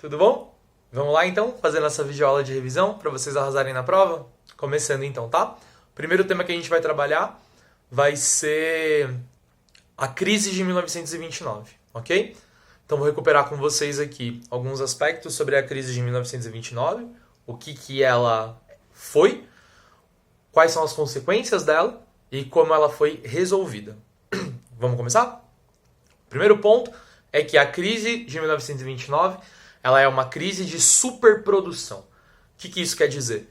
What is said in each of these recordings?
tudo bom? Vamos lá então, fazer nossa videoaula de revisão para vocês arrasarem na prova? Começando então, tá? O primeiro tema que a gente vai trabalhar vai ser a crise de 1929, ok? Então vou recuperar com vocês aqui alguns aspectos sobre a crise de 1929, o que ela foi, quais são as consequências dela e como ela foi resolvida. Vamos começar? O primeiro ponto é que a crise de 1929 ela é uma crise de superprodução. O que isso quer dizer?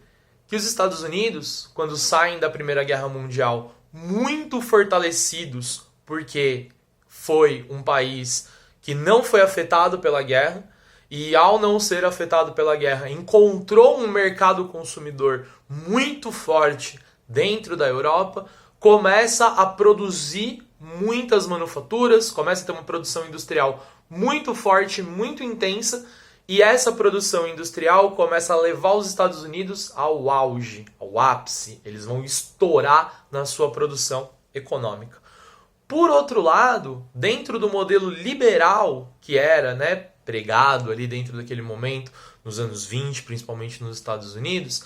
Que os Estados Unidos, quando saem da Primeira Guerra Mundial muito fortalecidos, porque foi um país que não foi afetado pela guerra, e ao não ser afetado pela guerra, encontrou um mercado consumidor muito forte dentro da Europa, começa a produzir muitas manufaturas, começa a ter uma produção industrial muito forte, muito intensa, e essa produção industrial começa a levar os Estados Unidos ao auge, ao ápice. Eles vão estourar na sua produção econômica. Por outro lado, dentro do modelo liberal que era, pregado ali dentro daquele momento, nos anos 20, principalmente nos Estados Unidos,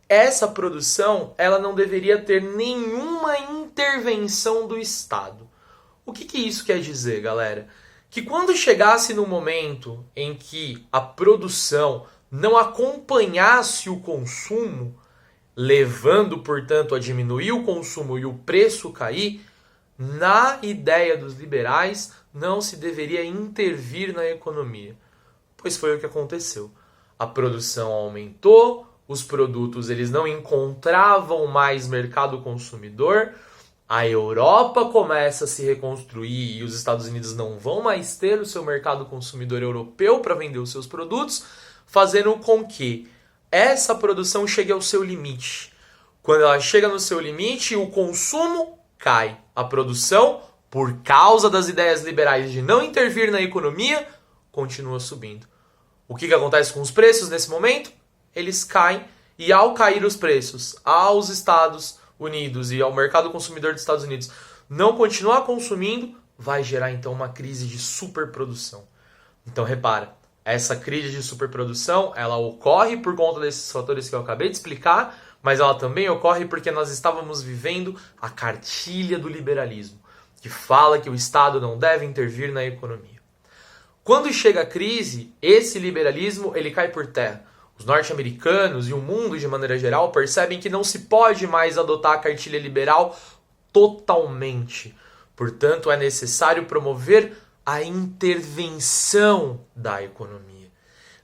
essa produção ela não deveria ter nenhuma intervenção do Estado. O que isso quer dizer, galera? Que quando chegasse no momento em que a produção não acompanhasse o consumo, levando, portanto, a diminuir o consumo e o preço cair, na ideia dos liberais, não se deveria intervir na economia. Pois foi o que aconteceu. A produção aumentou, os produtos eles não encontravam mais mercado consumidor, a Europa começa a se reconstruir e os Estados Unidos não vão mais ter o seu mercado consumidor europeu para vender os seus produtos, fazendo com que essa produção chegue ao seu limite. Quando ela chega no seu limite, o consumo cai. A produção, por causa das ideias liberais de não intervir na economia, continua subindo. O que acontece com os preços nesse momento? Eles caem e ao cair os preços aos Estados Unidos e ao mercado consumidor dos Estados Unidos não continuar consumindo, vai gerar então uma crise de superprodução. Então repara, essa crise de superprodução ela ocorre por conta desses fatores que eu acabei de explicar, mas ela também ocorre porque nós estávamos vivendo a cartilha do liberalismo, que fala que o Estado não deve intervir na economia. Quando chega a crise, esse liberalismo ele cai por terra. Os norte-americanos e o mundo de maneira geral percebem que não se pode mais adotar a cartilha liberal totalmente. Portanto, é necessário promover a intervenção da economia.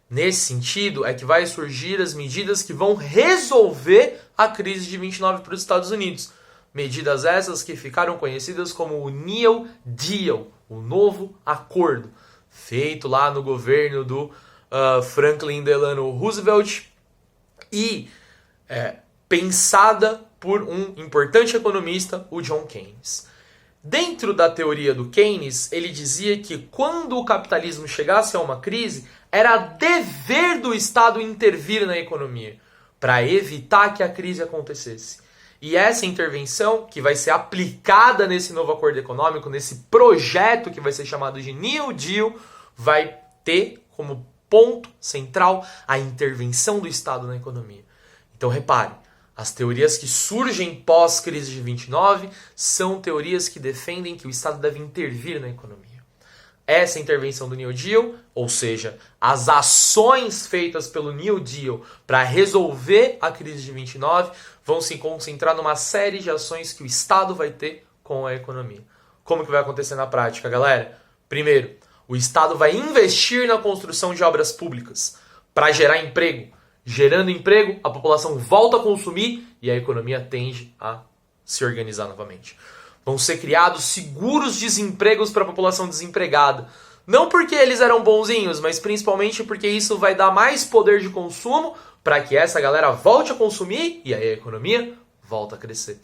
Nesse sentido, é que vai surgir as medidas que vão resolver a crise de 29 para os Estados Unidos. Medidas essas que ficaram conhecidas como o New Deal, o novo acordo, feito lá no governo do Franklin Delano Roosevelt e pensada por um importante economista, o John Keynes. Dentro da teoria do Keynes, ele dizia que quando o capitalismo chegasse a uma crise, era dever do Estado intervir na economia para evitar que a crise acontecesse. E essa intervenção, que vai ser aplicada nesse novo acordo econômico, nesse projeto que vai ser chamado de New Deal, vai ter como ponto central a intervenção do Estado na economia. Então repare, as teorias que surgem pós-crise de 29 são teorias que defendem que o Estado deve intervir na economia. Essa intervenção do New Deal, ou seja, as ações feitas pelo New Deal para resolver a crise de 29, vão se concentrar numa série de ações que o Estado vai ter com a economia. Como que vai acontecer na prática, galera? Primeiro, o Estado vai investir na construção de obras públicas para gerar emprego. Gerando emprego, a população volta a consumir e a economia tende a se organizar novamente. Vão ser criados seguros desempregos para a população desempregada. Não porque eles eram bonzinhos, mas principalmente porque isso vai dar mais poder de consumo para que essa galera volte a consumir e aí a economia volta a crescer.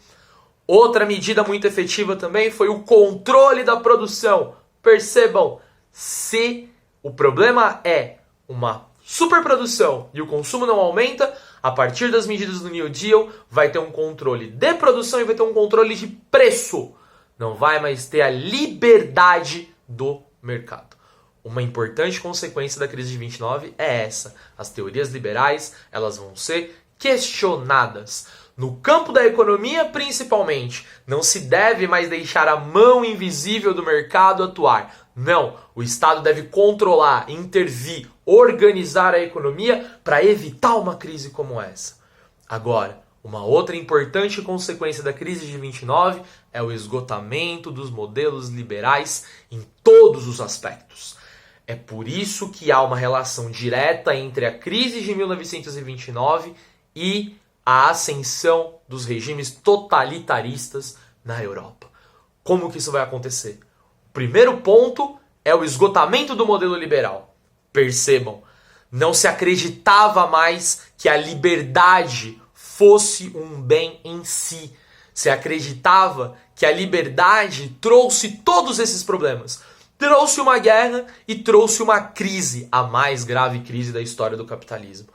Outra medida muito efetiva também foi o controle da produção. Percebam, se o problema é uma superprodução e o consumo não aumenta, a partir das medidas do New Deal vai ter um controle de produção e vai ter um controle de preço. Não vai mais ter a liberdade do mercado. uma importante consequência da crise de 29 é essa. As teorias liberais, elas vão ser questionadas. No campo da economia, principalmente, não se deve mais deixar a mão invisível do mercado atuar. Não, o Estado deve controlar, intervir, organizar a economia para evitar uma crise como essa. Agora, uma outra importante consequência da crise de 29 é o esgotamento dos modelos liberais em todos os aspectos. É por isso que há uma relação direta entre a crise de 1929 e a ascensão dos regimes totalitaristas na Europa. Como que isso vai acontecer? O primeiro ponto é o esgotamento do modelo liberal. Percebam, não se acreditava mais que a liberdade fosse um bem em si. Se acreditava que a liberdade trouxe todos esses problemas. Trouxe uma guerra e trouxe uma crise, a mais grave crise da história do capitalismo.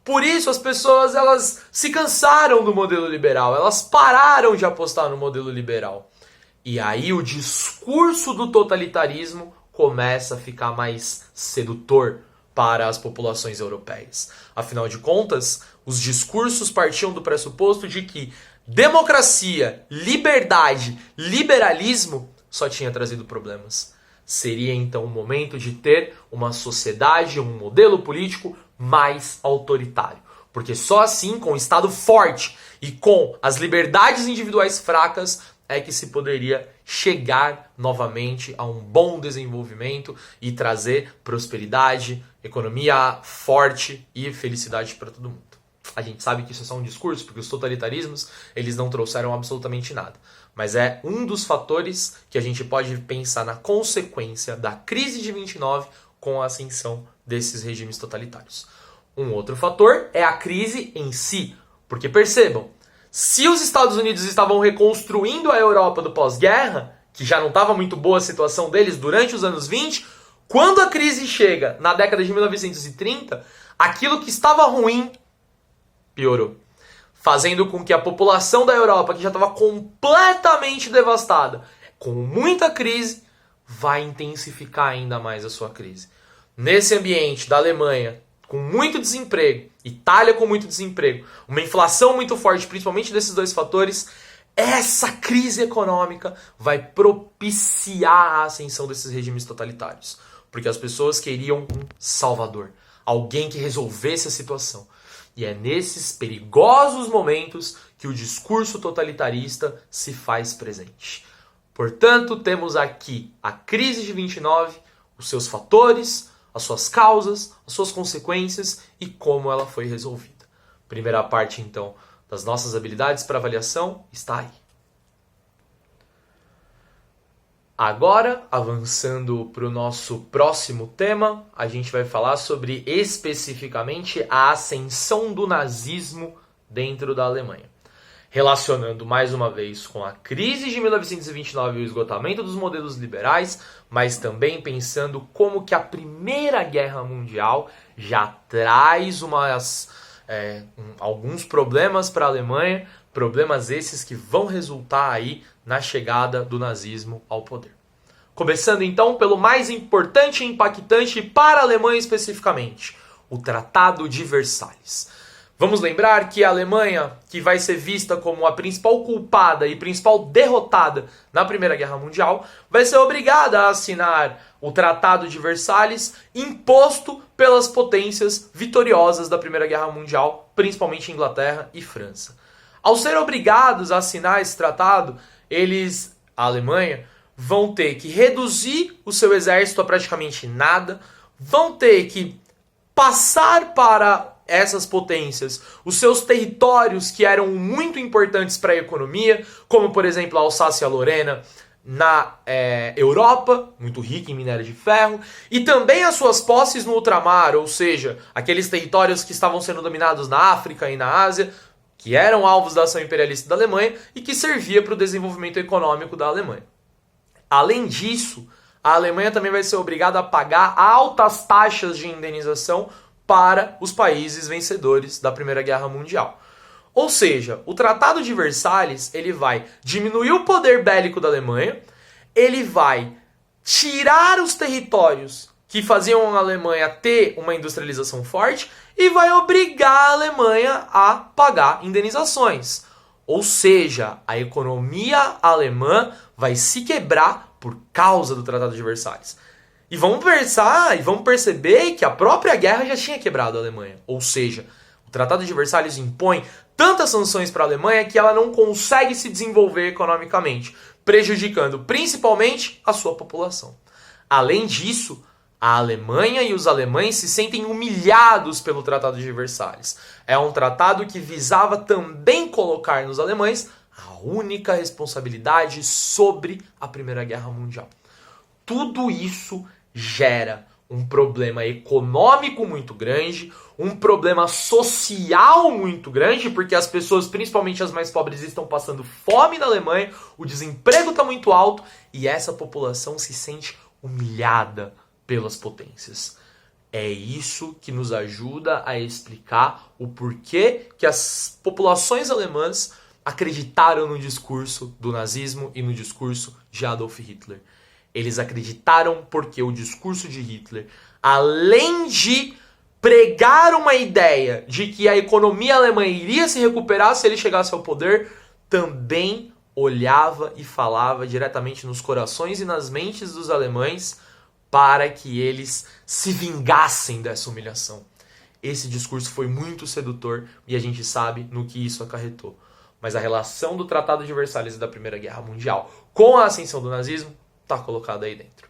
Por isso as pessoas elas se cansaram do modelo liberal, elas pararam de apostar no modelo liberal. E aí o discurso do totalitarismo começa a ficar mais sedutor para as populações europeias. Afinal de contas, os discursos partiam do pressuposto de que democracia, liberdade, liberalismo só tinha trazido problemas. Seria então o momento de ter uma sociedade, um modelo político mais autoritário. Porque só assim, com o Estado forte e com as liberdades individuais fracas, é que se poderia chegar novamente a um bom desenvolvimento e trazer prosperidade, economia forte e felicidade para todo mundo. A gente sabe que isso é só um discurso, porque os totalitarismos eles não trouxeram absolutamente nada. Mas é um dos fatores que a gente pode pensar na consequência da crise de 29 com a ascensão desses regimes totalitários. Um outro fator é a crise em si. Porque percebam, se os Estados Unidos estavam reconstruindo a Europa do pós-guerra, que já não estava muito boa a situação deles durante os anos 20, quando a crise chega na década de 1930, aquilo que estava ruim piorou. Fazendo com que a população da Europa, que já estava completamente devastada, com muita crise, vai intensificar ainda mais a sua crise. Nesse ambiente da Alemanha, com muito desemprego, Itália com muito desemprego, uma inflação muito forte, principalmente desses dois fatores, essa crise econômica vai propiciar a ascensão desses regimes totalitários. Porque as pessoas queriam um salvador, alguém que resolvesse a situação. E é nesses perigosos momentos que o discurso totalitarista se faz presente. Portanto, temos aqui a crise de 29, os seus fatores, as suas causas, as suas consequências e como ela foi resolvida. Primeira parte, então, das nossas habilidades para avaliação está aí. Agora, avançando para o nosso próximo tema, a gente vai falar sobre especificamente a ascensão do nazismo dentro da Alemanha. Relacionando mais uma vez com a crise de 1929 e o esgotamento dos modelos liberais, mas também pensando como que a Primeira Guerra Mundial já traz alguns problemas para a Alemanha, problemas esses que vão resultar aí na chegada do nazismo ao poder. Começando então pelo mais importante e impactante para a Alemanha especificamente, o Tratado de Versalhes. Vamos lembrar que a Alemanha, que vai ser vista como a principal culpada e principal derrotada na Primeira Guerra Mundial, vai ser obrigada a assinar o Tratado de Versalhes, imposto pelas potências vitoriosas da Primeira Guerra Mundial, principalmente Inglaterra e França. Ao ser obrigados a assinar esse tratado, a Alemanha, vão ter que reduzir o seu exército a praticamente nada, vão ter que passar para essas potências os seus territórios que eram muito importantes para a economia, como por exemplo a Alsácia e a Lorena na Europa, muito rica em minério de ferro, e também as suas posses no ultramar, ou seja, aqueles territórios que estavam sendo dominados na África e na Ásia, que eram alvos da ação imperialista da Alemanha e que servia para o desenvolvimento econômico da Alemanha. Além disso, a Alemanha também vai ser obrigada a pagar altas taxas de indenização para os países vencedores da Primeira Guerra Mundial. Ou seja, o Tratado de Versalhes ele vai diminuir o poder bélico da Alemanha, ele vai tirar os territórios que faziam a Alemanha ter uma industrialização forte e vai obrigar a Alemanha a pagar indenizações. Ou seja, a economia alemã vai se quebrar por causa do Tratado de Versalhes. E vamos pensar e vamos perceber que a própria guerra já tinha quebrado a Alemanha. Ou seja, o Tratado de Versalhes impõe tantas sanções para a Alemanha que ela não consegue se desenvolver economicamente, prejudicando principalmente a sua população. Além disso, a Alemanha e os alemães se sentem humilhados pelo Tratado de Versalhes. É um tratado que visava também colocar nos alemães a única responsabilidade sobre a Primeira Guerra Mundial. Tudo isso gera um problema econômico muito grande, um problema social muito grande, porque as pessoas, principalmente as mais pobres, estão passando fome na Alemanha, o desemprego está muito alto e essa população se sente humilhada pelas potências. É isso que nos ajuda a explicar o porquê que as populações alemãs acreditaram no discurso do nazismo e no discurso de Adolf Hitler. Eles acreditaram porque o discurso de Hitler, além de pregar uma ideia de que a economia alemã iria se recuperar se ele chegasse ao poder, também olhava e falava diretamente nos corações e nas mentes dos alemães para que eles se vingassem dessa humilhação. Esse discurso foi muito sedutor e a gente sabe no que isso acarretou. Mas a relação do Tratado de Versalhes e da Primeira Guerra Mundial com a ascensão do nazismo está colocado aí dentro.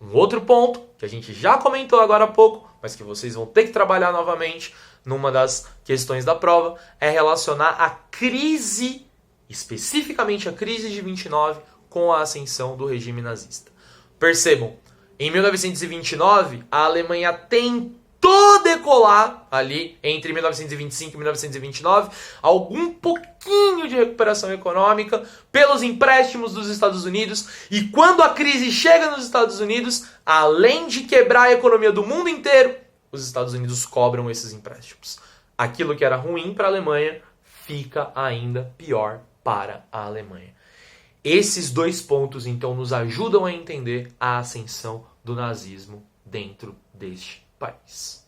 Um outro ponto, que a gente já comentou agora há pouco, mas que vocês vão ter que trabalhar novamente numa das questões da prova, é relacionar a crise, especificamente a crise de 29, com a ascensão do regime nazista. Percebam, em 1929, a Alemanha tentou decolar ali entre 1925 e 1929 algum pouquinho de recuperação econômica pelos empréstimos dos Estados Unidos, e quando a crise chega nos Estados Unidos, além de quebrar a economia do mundo inteiro, os Estados Unidos cobram esses empréstimos. Aquilo que era ruim para a Alemanha fica ainda pior para a Alemanha. Esses dois pontos, então, nos ajudam a entender a ascensão do nazismo dentro deste país.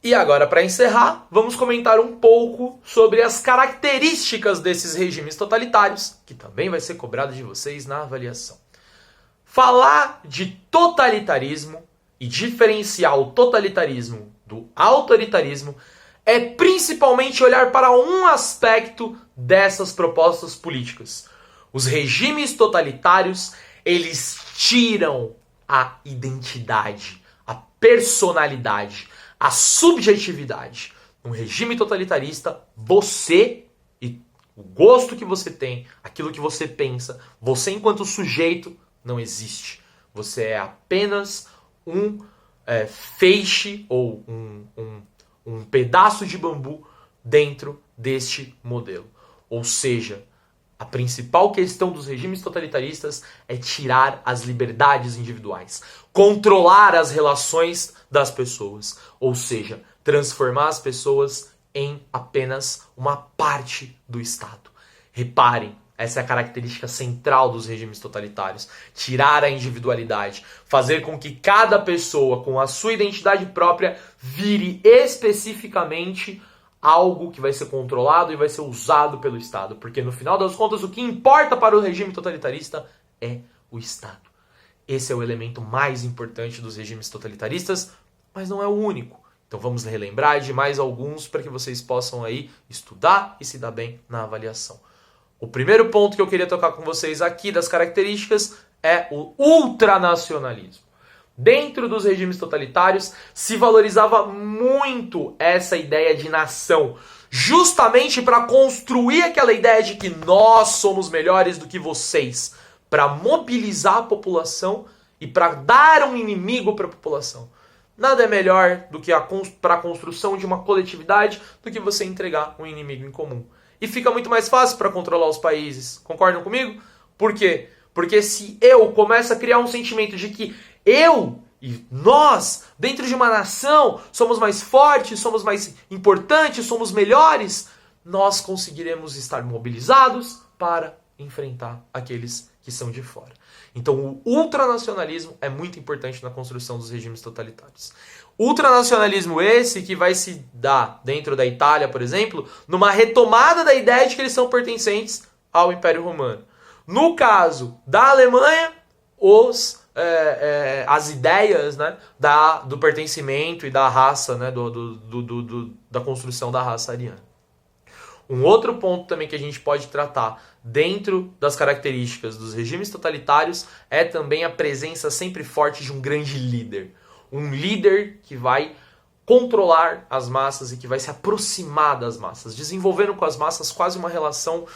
E agora, para encerrar, vamos comentar um pouco sobre as características desses regimes totalitários, que também vai ser cobrado de vocês na avaliação. Falar de totalitarismo e diferenciar o totalitarismo do autoritarismo é principalmente olhar para um aspecto dessas propostas políticas. Os regimes totalitários, eles tiram a identidade, a personalidade, a subjetividade. Num regime totalitarista, você e o gosto que você tem, aquilo que você pensa, você enquanto sujeito não existe. Você é apenas um feixe ou um pedaço de bambu dentro deste modelo. Ou seja, a principal questão dos regimes totalitaristas é tirar as liberdades individuais, controlar as relações das pessoas, ou seja, transformar as pessoas em apenas uma parte do Estado. Reparem, essa é a característica central dos regimes totalitários. Tirar a individualidade, fazer com que cada pessoa, com a sua identidade própria, vire especificamente algo que vai ser controlado e vai ser usado pelo Estado. Porque no final das contas, o que importa para o regime totalitarista é o Estado. Esse é o elemento mais importante dos regimes totalitaristas, mas não é o único. Então vamos relembrar de mais alguns para que vocês possam aí estudar e se dar bem na avaliação. O primeiro ponto que eu queria tocar com vocês aqui das características é o ultranacionalismo. Dentro dos regimes totalitários se valorizava muito essa ideia de nação, justamente para construir aquela ideia de que nós somos melhores do que vocês, para mobilizar a população e para dar um inimigo para a população. Nada é melhor do que para a construção de uma coletividade do que você entregar um inimigo em comum. E fica muito mais fácil para controlar os países. Concordam comigo? Por quê? Porque se eu começo a criar um sentimento de que eu e nós, dentro de uma nação, somos mais fortes, somos mais importantes, somos melhores, nós conseguiremos estar mobilizados para enfrentar aqueles que que são de fora. Então o ultranacionalismo é muito importante na construção dos regimes totalitários. Ultranacionalismo esse que vai se dar dentro da Itália, por exemplo, numa retomada da ideia de que eles são pertencentes ao Império Romano. No caso da Alemanha, as ideias, né, do pertencimento e da raça, né, da construção da raça ariana. Um outro ponto também que a gente pode tratar dentro das características dos regimes totalitários é também a presença sempre forte de um grande líder. Um líder que vai controlar as massas e que vai se aproximar das massas, desenvolvendo com as massas quase uma relação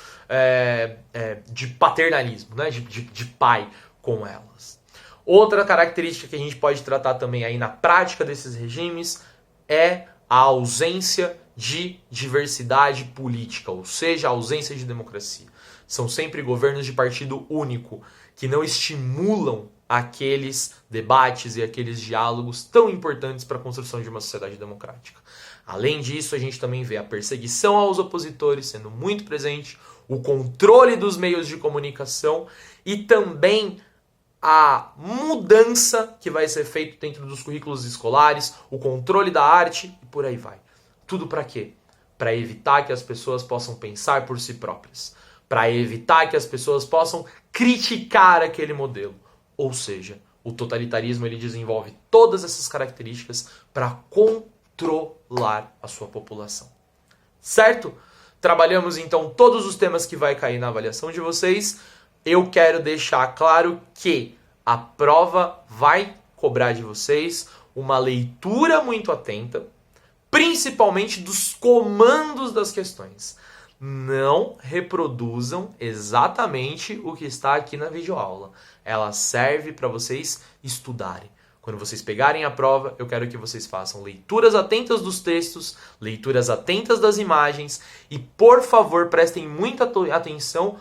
de paternalismo, né? de pai com elas. Outra característica que a gente pode tratar também aí na prática desses regimes é a ausência de diversidade política, ou seja, a ausência de democracia. São sempre governos de partido único, que não estimulam aqueles debates e aqueles diálogos tão importantes para a construção de uma sociedade democrática. Além disso, a gente também vê a perseguição aos opositores sendo muito presente, o controle dos meios de comunicação e também a mudança que vai ser feita dentro dos currículos escolares, o controle da arte e por aí vai. Tudo para quê? Para evitar que as pessoas possam pensar por si próprias. Para evitar que as pessoas possam criticar aquele modelo. Ou seja, o totalitarismo ele desenvolve todas essas características para controlar a sua população. Certo? Trabalhamos então todos os temas que vai cair na avaliação de vocês. Eu quero deixar claro que a prova vai cobrar de vocês uma leitura muito atenta, principalmente dos comandos das questões. Não reproduzam exatamente o que está aqui na videoaula. Ela serve para vocês estudarem. Quando vocês pegarem a prova, eu quero que vocês façam leituras atentas dos textos, leituras atentas das imagens e, por favor, prestem muita atenção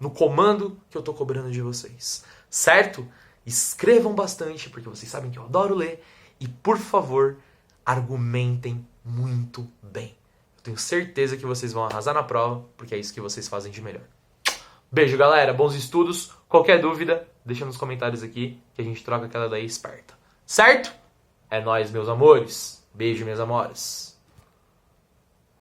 no comando que eu estou cobrando de vocês. Certo? Escrevam bastante, porque vocês sabem que eu adoro ler. E, por favor, argumentem muito bem. Eu tenho certeza que vocês vão arrasar na prova, porque é isso que vocês fazem de melhor. Beijo, galera. Bons estudos. Qualquer dúvida, deixa nos comentários aqui, que a gente troca aquela daí esperta. Certo? É nóis, meus amores. Beijo, minhas amoras.